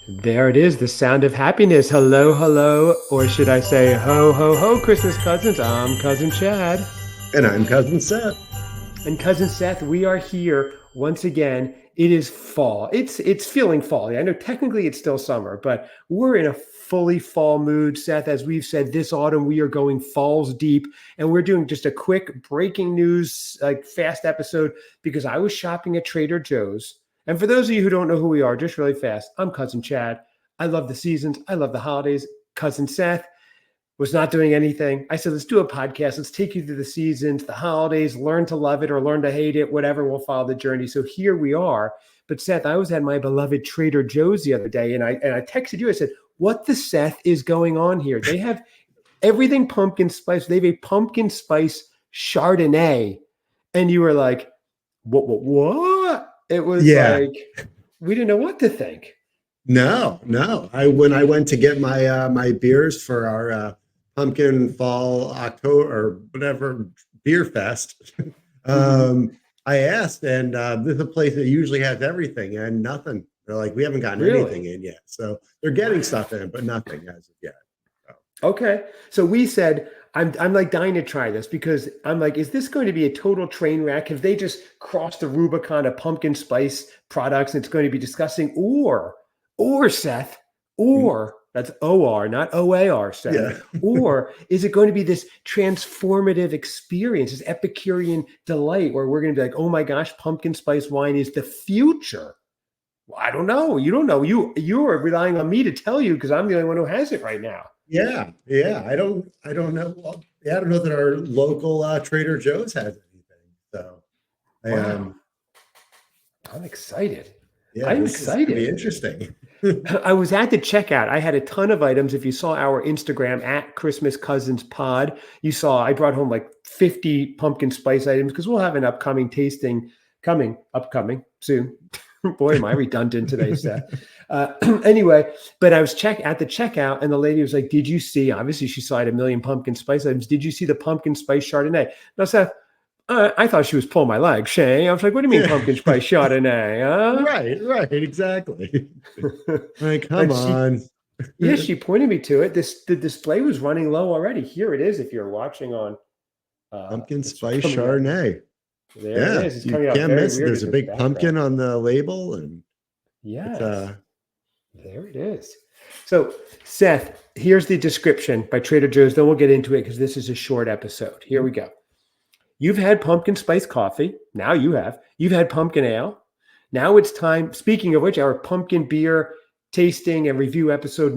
There it is, the sound of happiness. Hello, hello, or should I say ho, ho, ho, Christmas cousins. I'm Cousin Chad. And I'm Cousin Seth. And Cousin Seth, we are here once again. It is fall. It's feeling fall. I know technically it's still summer, but we're in a fully fall mood, Seth. As we've said, this autumn we are going falls deep, and we're doing just a quick breaking news, like fast episode, because I was shopping at Trader Joe's. And for those of you who don't know who we are, just really fast, I'm Cousin Chad. I love the seasons. I love the holidays. Cousin Seth was not doing anything. I said, let's do a podcast. Let's take you through the seasons, the holidays, learn to love it or learn to hate it, whatever. We'll follow the journey. So here we are. But Seth, I was at my beloved Trader Joe's the other day, and I texted you. I said, what the Seth is going on here? They have everything pumpkin spice. They have a pumpkin spice Chardonnay. And you were like, what? It was like, we didn't know what to think. No. When I went to get my my beers for our pumpkin fall October or whatever beer fest, I asked, and this is a place that usually has everything and nothing. They're like, we haven't gotten anything in yet. So they're getting stuff in, but nothing as of yet. So. Okay. So we said, I'm like dying to try this because I'm like, is this going to be a total train wreck? Have they just crossed the Rubicon of pumpkin spice products and it's going to be disgusting? Or Seth, or that's O-R, not O-A-R, Seth. Yeah. Or is it going to be this transformative experience, this Epicurean delight where we're going to be like, oh my gosh, pumpkin spice wine is the future? Well, I don't know. You don't know. You are relying on me to tell you because I'm the only one who has it right now. Yeah. I don't know. Well, I don't know that our local Trader Joe's has anything. So I'm excited. Yeah, I'm excited. It's interesting. I was at the checkout. I had a ton of items. If you saw our Instagram at Christmas Cousins Pod, you saw I brought home like 50 pumpkin spice items because we'll have an upcoming tasting upcoming soon. Boy, am I redundant today, Seth. Anyway, but I was at the checkout and the lady was like, did you see, obviously she saw I had a million pumpkin spice items. Did you see the pumpkin spice Chardonnay? Now, Seth, I thought she was pulling my leg, Shay. I was like, what do you mean pumpkin spice Chardonnay? Huh? Right, exactly. Like, come on. She pointed me to it. The display was running low already. Here it is if you're watching on pumpkin spice Chardonnay. There it is. It's you can't miss it. There's a big pumpkin on the label. And there it is. So, Seth, here's the description by Trader Joe's. Then we'll get into it because this is a short episode. Here we go. You've had pumpkin spice coffee. Now you have. You've had pumpkin ale. Now it's time. Speaking of which, our pumpkin beer tasting and review episode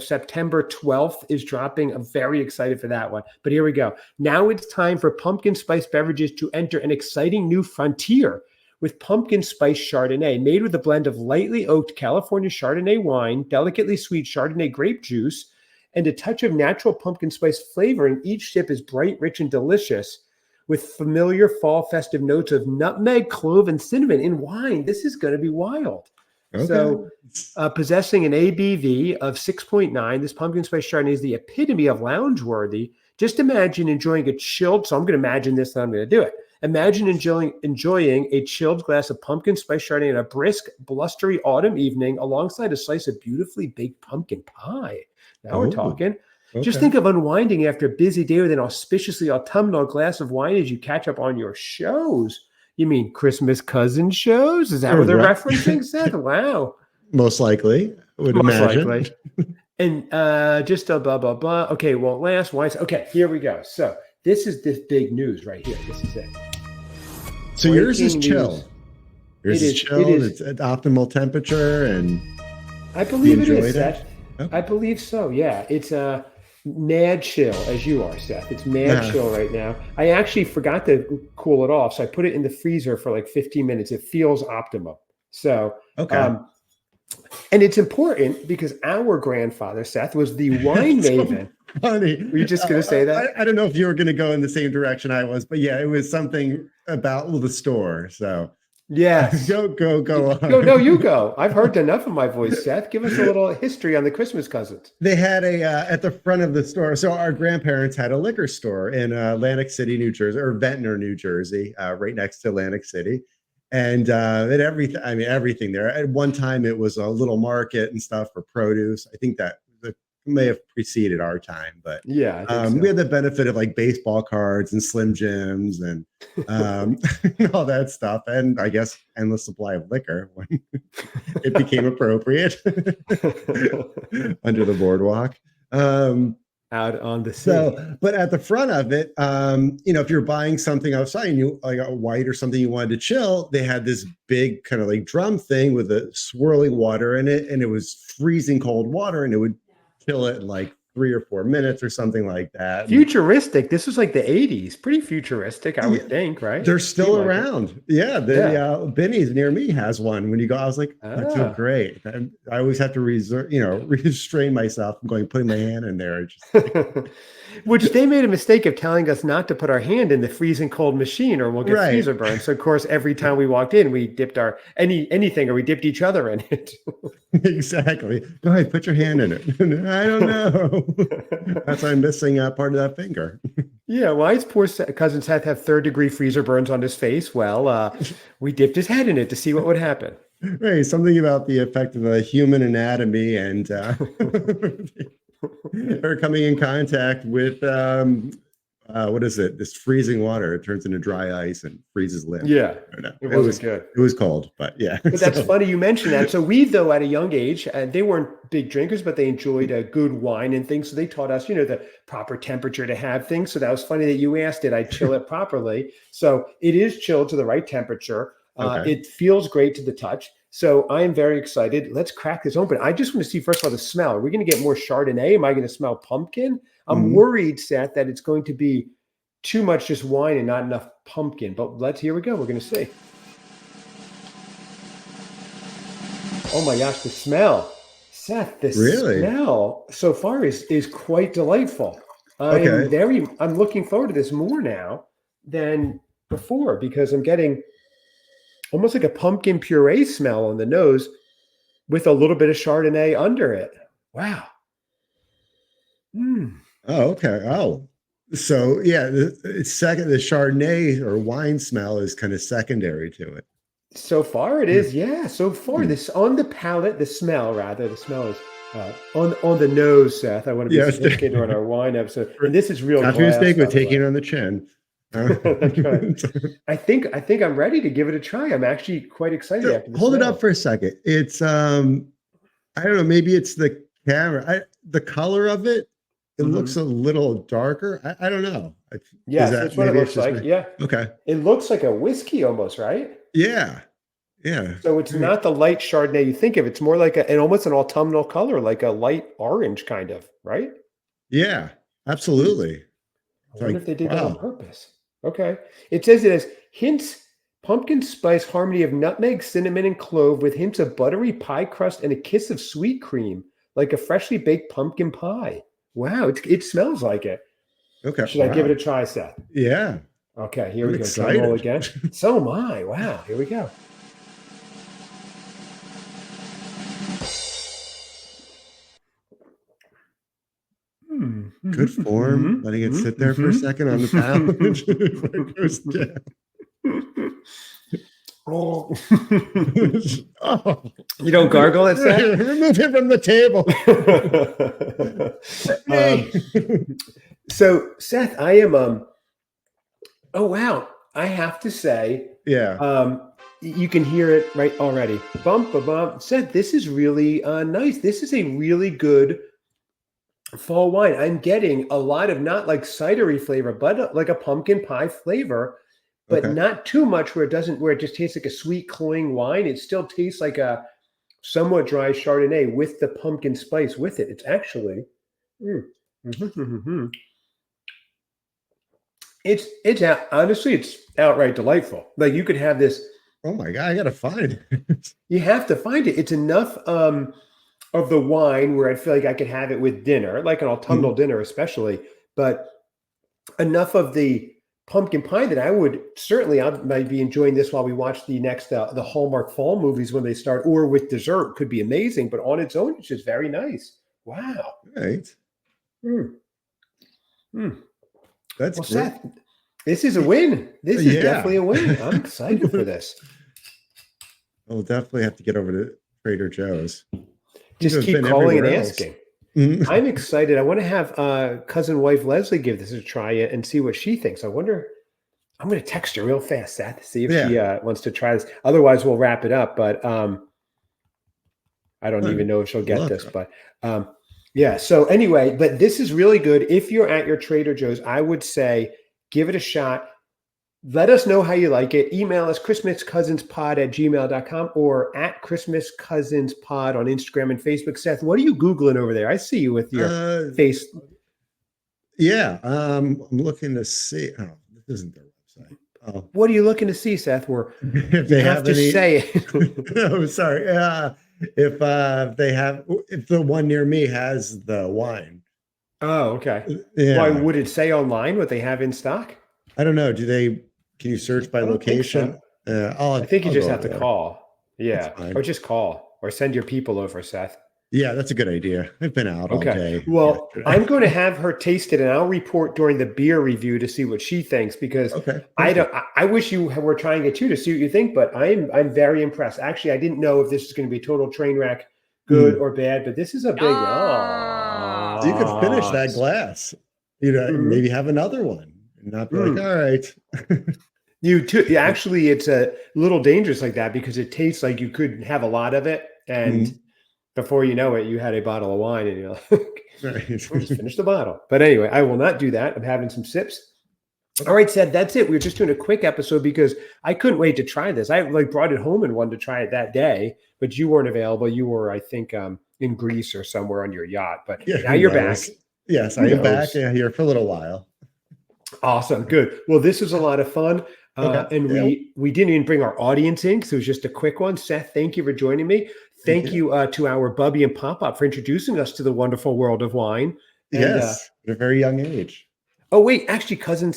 September 12th is dropping. I'm very excited for that one. But here we go. Now it's time for pumpkin spice beverages to enter an exciting new frontier with pumpkin spice Chardonnay, made with a blend of lightly oaked California Chardonnay wine, delicately sweet Chardonnay grape juice, and a touch of natural pumpkin spice flavoring. Each sip is bright, rich, and delicious, with familiar fall festive notes of nutmeg, clove, and cinnamon in wine. This is going to be wild. Okay. So possessing an ABV of 6.9, this pumpkin spice Chardonnay is the epitome of lounge-worthy. Just imagine enjoying a chilled, so I'm going to imagine this and I'm going to do it. Imagine enjoying a chilled glass of pumpkin spice Chardonnay on a brisk, blustery autumn evening alongside a slice of beautifully baked pumpkin pie. Now we're talking. Okay. Just think of unwinding after a busy day with an auspiciously autumnal glass of wine as you catch up on your shows. You mean Christmas cousin shows? Is that what they're referencing, Seth? Wow. Most likely, I would imagine. Likely. And just a blah, blah, blah. Okay, well, last wine. Okay, here we go. So this is this big news right here. This is it. So yours is chill. Yours is chill. It's at optimal temperature. And I believe it is, Seth. Okay. I believe so, yeah. It's a mad chill, as you are, Seth. It's mad chill right now. I actually forgot to cool it off, so I put it in the freezer for like 15 minutes. It feels optimum. So, and it's important because our grandfather, Seth, was the wine maven. Funny. Were you just going to say that? I don't know if you were going to go in the same direction I was, but yeah, it was something about the store. So Yes. Go Go, no, you on. go. I've heard enough of my voice, Seth. Give us a little history on the Christmas cousins. They had a at the front of the store. So our grandparents had a liquor store in Atlantic City, New Jersey, or Ventnor, New Jersey, right next to Atlantic City, and it everything. I mean, everything there. At one time, it was a little market and stuff for produce. I think that may have preceded our time, but Yeah, I think we so. had the benefit of like baseball cards and Slim Jims and all that stuff, and I guess endless supply of liquor when it became appropriate under the boardwalk. Um, Out on the sea. but at the front of it, if you're buying something outside and you like a white or something you wanted to chill, they had this big kind of like drum thing with a swirling water in it, and it was freezing cold water, and it would chill it in like 3 or 4 minutes or something like that. Futuristic. This was like the 80s. Pretty futuristic, I Yeah, would think, right? they're still Seemed like it. around. Yeah, the Yeah. Benny's near me has one. When you go, I was like, oh, it's so Ah. great. And I always have to restrain myself from putting my hand in there. Which they made a mistake of telling us not to put our hand in the freezing cold machine or we'll get Right. freezer burn. So of course, every time we walked in, we dipped our anything or we dipped each other in it. Exactly. Go ahead, put your hand in it. I don't know. That's why I'm missing part of that finger. Yeah, why does poor cousin Seth have third-degree freezer burns on his face? Well, we dipped his head in it to see what would happen. Right. Something about the effect of the human anatomy and or coming in contact with what is it? This freezing water. It turns into dry ice and freezes limbs. Yeah, it wasn't was good. It was cold, but yeah. But that's funny you mentioned that. So we, though, at a young age, they weren't big drinkers, but they enjoyed a good wine and things. So they taught us, the proper temperature to have things. So that was funny that you asked, did I chill it properly? So it is chilled to the right temperature. Okay. It feels great to the touch. So I am very excited. Let's crack this open. I just want to see, first of all, the smell. Are we going to get more Chardonnay? Am I going to smell pumpkin? I'm worried, Seth, that it's going to be too much just wine and not enough pumpkin. But here we go. We're going to see. Oh my gosh, the smell. Seth, the smell so far is quite delightful. I'm looking forward to this more now than before because I'm getting almost like a pumpkin puree smell on the nose with a little bit of Chardonnay under it. Wow. Oh, okay. Oh, so yeah, the Chardonnay or wine smell is kind of secondary to it. So far it is, yeah. So far, this on the palate, the smell is on the nose, Seth. I want to be sophisticated on our wine episode. And this is real. Not your mistake with taking it on the chin. That's right. I think I'm ready to give it a try. I'm actually quite excited. So, after hold it up for a second. It's I don't know, maybe it's the camera. The color of it, it looks a little darker. I don't know. Yes, that's what it looks like. Yeah. Okay. It looks like a whiskey almost, right? Yeah. Yeah. So it's not the light Chardonnay you think of. It's more like almost an autumnal color, like a light orange kind of, right? Yeah, absolutely. I wonder if they did that on purpose. Okay. It says it has hints, pumpkin spice harmony of nutmeg, cinnamon, and clove with hints of buttery pie crust and a kiss of sweet cream, like a freshly baked pumpkin pie. Wow, it smells like it. Okay. Should I give it a try, Seth? Yeah. Okay, here we go. Excited. Drum roll again. So am I. Wow, here we go. Good form. Letting it sit there for a second on the palate before it goes down. Oh. You don't gargle it, Seth? Remove it from the table. So, Seth, I am oh wow, I have to say, yeah. You can hear it right already. Bump a bump. Seth, this is really nice. This is a really good fall wine. I'm getting a lot of not like cidery flavor, but like a pumpkin pie flavor, but not too much where it just tastes like a sweet cloying wine. It still tastes like a somewhat dry Chardonnay with the pumpkin spice with it. It's actually honestly, it's outright delightful. Like you could have this. Oh my God, I gotta find it. You have to find it. It's enough of the wine where I feel like I could have it with dinner, like an autumnal dinner especially, but enough of the pumpkin pie that I might be enjoying this while we watch the next the Hallmark fall movies when they start, or with dessert could be amazing. But on its own, it's just very nice. Wow. Right. Mm. Mm. That's Well, great. Seth, this is a win. This is Yeah. definitely a win. I'm excited for this. I'll definitely have to get over to Trader Joe's. Just I've keep been calling and everywhere else. asking. Mhm. I'm excited. I want to have cousin wife Leslie give this a try and see what she thinks. I wonder. I'm going to text her real fast, Seth, see if she wants to try this. Otherwise, we'll wrap it up. But I don't even know if she'll get this. But yeah. So anyway, but this is really good. If you're at your Trader Joe's, I would say give it a shot. Let us know how you like it. Email us christmascousinspod@gmail.com or at christmascousinspod on Instagram and Facebook. Seth, what are you Googling over there? I see you with your face. Yeah. I'm looking to see. Oh, this isn't their website. Oh. What are you looking to see, Seth? If they have to say it. Oh, sorry. If the one near me has the wine. Oh, okay. Yeah. Why would it say online what they have in stock? I don't know. Can you search by location? I think you just have to call. Yeah. Or just call or send your people over, Seth. Yeah, that's a good idea. I've been out all day. Well, I'm going to have her taste it and I'll report during the beer review to see what she thinks, because I wish you were trying it too to see what you think, but I'm very impressed. Actually, I didn't know if this is going to be a total train wreck, good or bad, but this is a big So you could finish that glass, maybe have another one and not be like, all right. You too. Actually, it's a little dangerous like that because it tastes like you could have a lot of it, and before you know it, you had a bottle of wine, and you're like, just finish the bottle. But anyway, I will not do that. I'm having some sips. All right, Seth, that's it. We were just doing a quick episode because I couldn't wait to try this. I brought it home and wanted to try it that day, but you weren't available. You were, I think, in Greece or somewhere on your yacht. But now you're back. Yes, I am back here for a little while. Awesome. Good. Well, this was a lot of fun. And we didn't even bring our audience in because it was just a quick one. Seth, thank you for joining me. Thank you to our Bubby and Pop-Up for introducing us to the wonderful world of wine. And, yes, at a very young age. Oh, wait, actually, cousin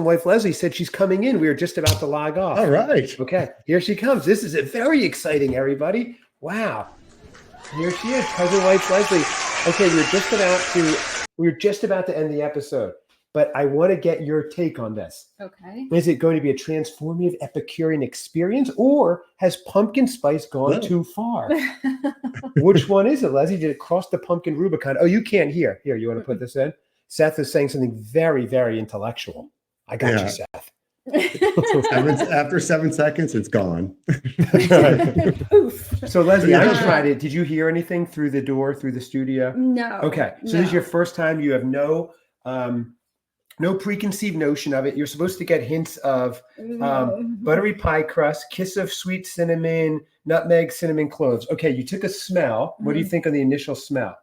wife Leslie said she's coming in. We were just about to log off. All right. Okay, here she comes. This is very exciting, everybody. Wow. Here she is, cousin wife Leslie. Okay, we were just about to end the episode, but I want to get your take on this. Okay. Is it going to be a transformative Epicurean experience, or has pumpkin spice gone too far? Which one is it, Leslie? Did it cross the pumpkin Rubicon? Oh, you can't hear. Here, you want to put this in? Seth is saying something very, very intellectual. I got you, Seth. After 7 seconds, it's gone. So, Leslie, I tried it. Did you hear anything through the door, through the studio? No. Okay. So this is your first time. You have no preconceived notion of it. You're supposed to get hints of buttery pie crust, kiss of sweet cinnamon, nutmeg, cinnamon, cloves. Okay, you took a smell. What do you think of the initial smell?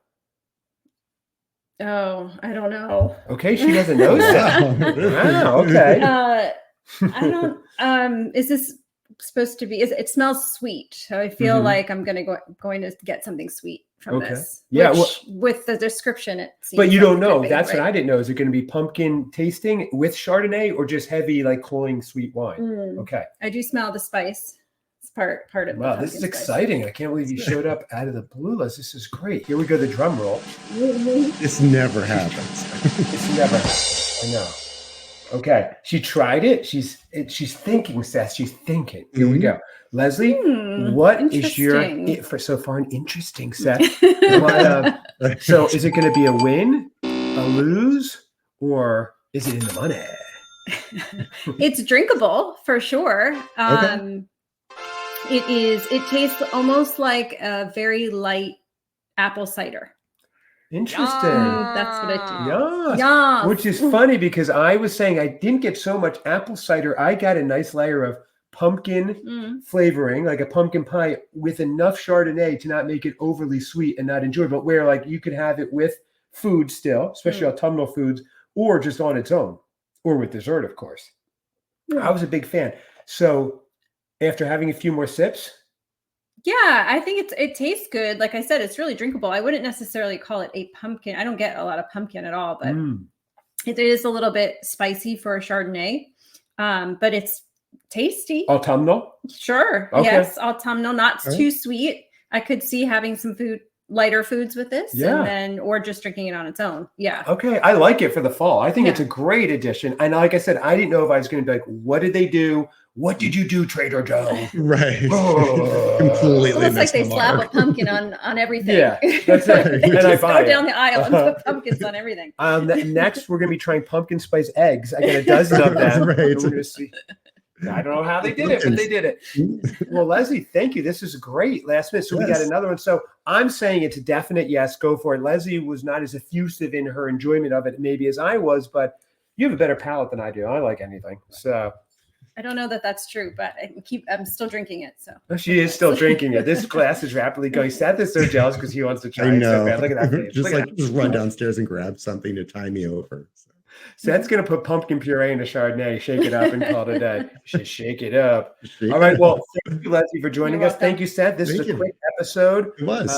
Oh, I don't know. Okay, she doesn't know that. Wow, okay. I don't. Is this supposed to be? It smells sweet, so I feel like I'm going to get something sweet from this. Yeah, with the description, it seems. But you don't know. That's what I didn't know. Is it going to be pumpkin tasting with Chardonnay or just heavy, like cloying sweet wine? Okay. I do smell the spice. It's part of. Wow, this is exciting! I can't believe you showed up out of the blue. This is great. Here we go. The drum roll. This never happens. This never happens. I know. Okay, she tried it. She's thinking, Seth. She's thinking. Here we go. Leslie, what is your for so far? An interesting, Seth. So, is it going to be a win, a lose, or is it in the money? It's drinkable for sure. It tastes almost like a very light apple cider. Interesting. That's what it does. Yeah. Which is funny because I was saying I didn't get so much apple cider. I got a nice layer of pumpkin flavoring, like a pumpkin pie, with enough Chardonnay to not make it overly sweet and not enjoyable, but where like you could have it with food still, especially autumnal foods, or just on its own, or with dessert, of course. I was a big fan. So after having a few more sips, yeah, I think it tastes good. Like I said, it's really drinkable. I wouldn't necessarily call it a pumpkin. I don't get a lot of pumpkin at all, but It is a little bit spicy for a Chardonnay, but it's tasty. Autumnal. Sure. Okay. Yes. Autumnal, not All right. too sweet. I could see having some lighter foods with this, Yeah. and then or just drinking it on its own. Yeah. Okay, I like it for the fall. I think it's Yeah. a great addition. And like I said, I didn't know if I was going to be like, what did they do? What did you do, Trader Joe? Right. Oh. Completely It's almost like missed they the slap mark. a pumpkin on everything. Yeah, that's it. They And I just buy go it. down the aisle and put pumpkins on everything. Next, we're going to be trying pumpkin spice eggs. I got a dozen of them. Right. And we're going to see. I don't know how they did it, but they did it. Well, Leslie, thank you. This is great. Last minute. So we got Yes. another one. So I'm saying it's a definite yes. Go for it. Leslie was not as effusive in her enjoyment of it maybe as I was, but you have a better palate than I do. I like anything. So I don't know that that's true, but I'm still drinking it. So she is still drinking it. This glass is rapidly going. Seth is so jealous because he wants to try I it know. so bad. Look at that face. Just Look at like just run downstairs and grab something to tie me over. So. Seth's going to put pumpkin puree in a Chardonnay, shake it up, and call it a day. Should shake it up. Shake All right. it Well, up. thank you, Leslie, for joining You're us. Thank you, Seth. This Thank is a you. quick episode. It was.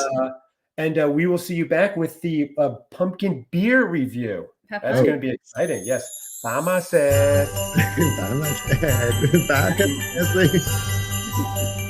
And we will see you back with the pumpkin beer review. have That's fun. going to be exciting. Yes. Bye, Seth. Bye, my dad. Bye, Leslie.